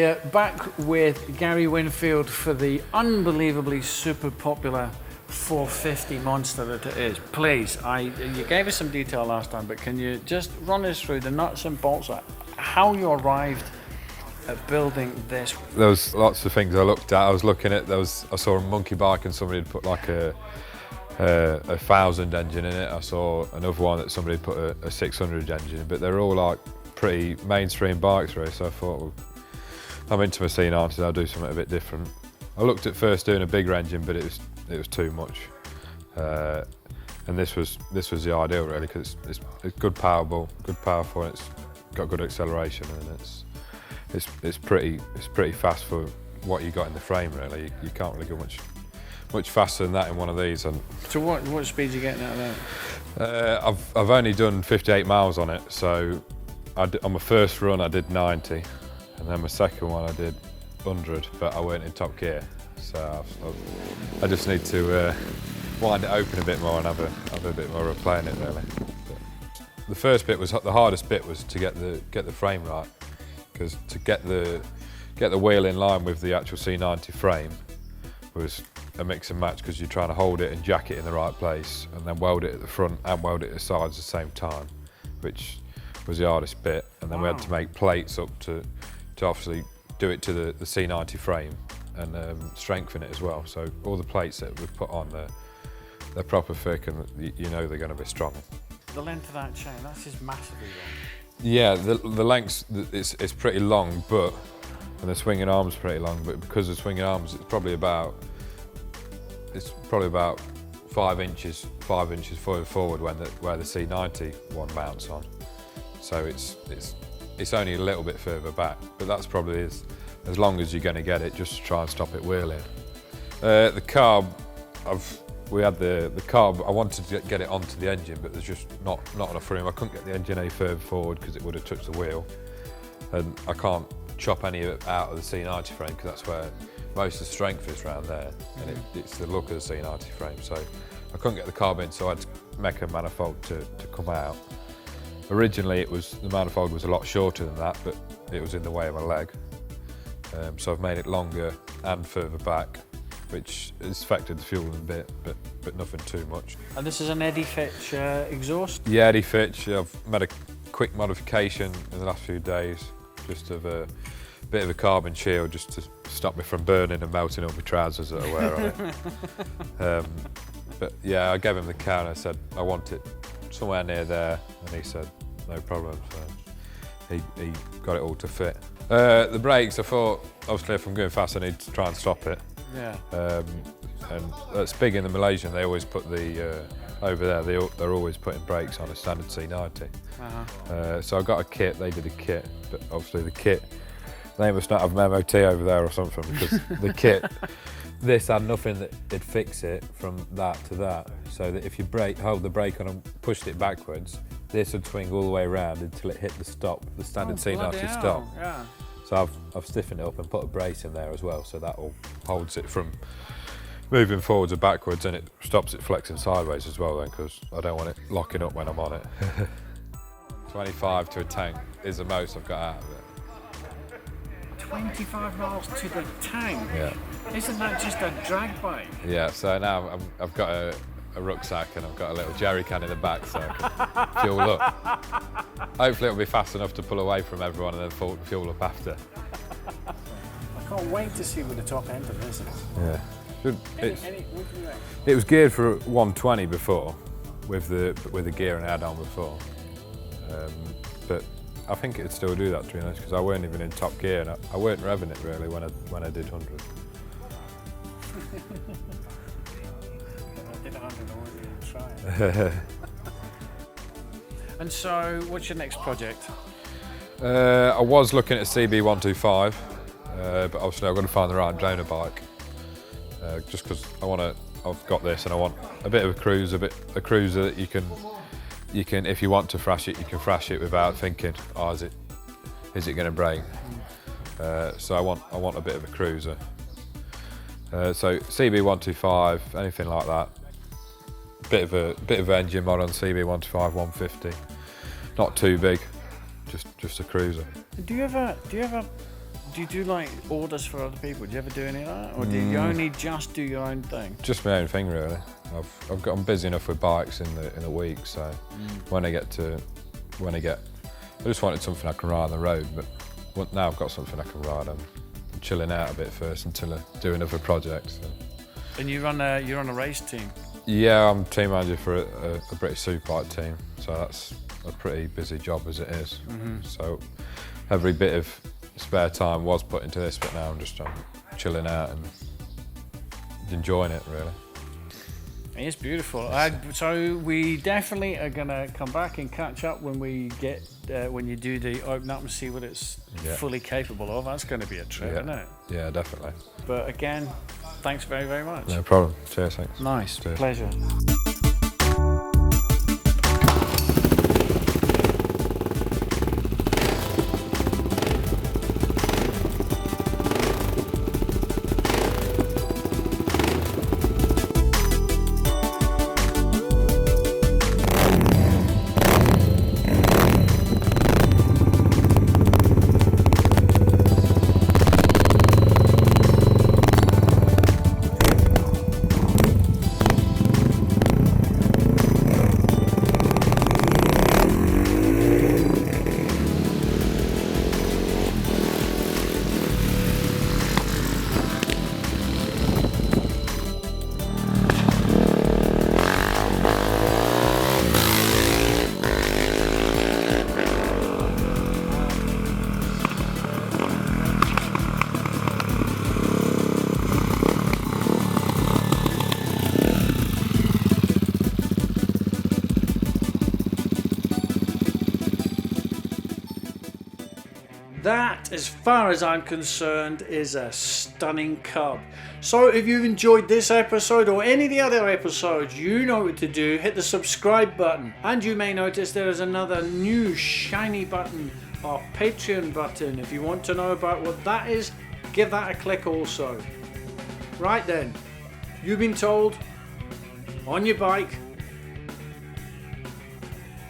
We're back with Gary Winfield for the unbelievably super popular 450 monster that it is. Please, you gave us some detail last time, but can you just run us through the nuts and bolts of how you arrived at building this? There was lots of things I looked at. I was looking at, I saw a monkey bike and somebody had put like a 1000 engine in it. I saw another one that somebody had put a 600 engine in, but they're all like pretty mainstream bikes really, so I thought, well, I'm into my C90s, I'll do something a bit different. I looked at first doing a bigger engine, but it was too much. And this was the ideal really, because it's good powerful, and it's got good acceleration, and it's pretty fast for what you got in the frame really. You can't really go much faster than that in one of these. And so what speed are you getting out of that? I've only done 58 miles on it, so on my first run I did 90, and then my second one I did 100, but I weren't in top gear, so I just need to wind it open a bit more and have a bit more of a play in it really. But the first bit was the hardest bit, was to get the frame right, because to get the wheel in line with the actual C90 frame was a mix and match, because you're trying to hold it and jack it in the right place and then weld it at the front and weld it at the sides at the same time, which was the hardest bit. And then we had to make plates up to obviously do it to the C90 frame and strengthen it as well. So all the plates that we put on, they're proper thick, and you know they're going to be strong. The length of that chain, that's just massively long. Yeah, the length it's pretty long, and the swinging arm's pretty long, but because the swinging arms, it's probably about 5 inches forward where the C90 one mounts on. So it's only a little bit further back, but that's probably as long as you're going to get it, just to try and stop it wheeling. The carb, we had the carb. I wanted to get it onto the engine, but there's just not enough room. I couldn't get the engine any further forward because it would have touched the wheel, and I can't chop any of it out of the C90 frame, because that's where most of the strength is around there, and it's the look of the C90 frame. So I couldn't get the carb in, so I had to make a manifold to come out. Originally the manifold was a lot shorter than that, but it was in the way of my leg. So I've made it longer and further back, which has affected the fuel a bit, but nothing too much. And this is an Eddie Fitch exhaust? Yeah, Eddie Fitch. I've made a quick modification in the last few days, just of a bit of a carbon shield, just to stop me from burning and melting all my trousers that I wear on it. But yeah, I gave him the car and I said I want it somewhere near there, and he said no problem. So he got it all to fit. The brakes, I thought obviously if I'm going fast I need to try and stop it. Yeah. And that's big in the Malaysian. They always put the over there. They're always putting brakes on a standard C90. So I got a kit. They did a kit, but obviously the kit, they must not have an MOT over there or something, because the kit, this had nothing that'd fix it from that to that. So that if you hold the brake on and pushed it backwards, this would swing all the way around until it hit the stop, the standard C90 stop. Yeah. So I've stiffened it up and put a brace in there as well, so that all holds it from moving forwards or backwards, and it stops it flexing sideways as well then, because I don't want it locking up when I'm on it. 25 to a tank is the most I've got out of it. 25 miles to the tank? Yeah. Isn't that just a drag bike? Yeah, so now I've got a rucksack and I've got a little jerry can in the back, so I can fuel up. Hopefully it'll be fast enough to pull away from everyone and then fuel up after. I can't wait to see what the top end of this is. Yeah. It was geared for 120 before, with the gear and add-on before, but I think it'd still do that, to be honest, because I weren't even in top gear and I weren't revving it really when I did 100. I did 100, I wasn't even trying. And so, what's your next project? I was looking at a CB125, but obviously I've got to find the right donor bike. Just because I've got this and I want a bit of a cruiser that you can, if you want to thrash it, you can thrash it without thinking, oh, is it going to break? So I want a bit of a cruiser. So CB125, anything like that. Bit of engine mod on CB125 150. Not too big, just a cruiser. Do you do you do like orders for other people? Do you ever do any of that, or do you only just do your own thing? Just my own thing, really. I'm busy enough with bikes in the week, so when I just wanted something I can ride on the road, but now I've got something I can ride. I'm chilling out a bit first until I do another project. So. And you're on a race team. Yeah, I'm team manager for a British Superbike team, so that's a pretty busy job as it is. So every bit of spare time was put into this, but now I'm just chilling out and enjoying it, really. It's beautiful. So we definitely are gonna come back and catch up when we get when you do the open up and see what it's fully capable of. That's going to be a trip, isn't it? Yeah, definitely. But again, thanks very, very much. No problem. Cheers, thanks. Nice. Cheers. Pleasure. That, as far as I'm concerned, is a stunning Cub. So if you've enjoyed this episode or any of the other episodes, you know what to do. Hit the subscribe button. And you may notice there is another new shiny button, our Patreon button. If you want to know about what that is, give that a click also. Right then, you've been told, on your bike,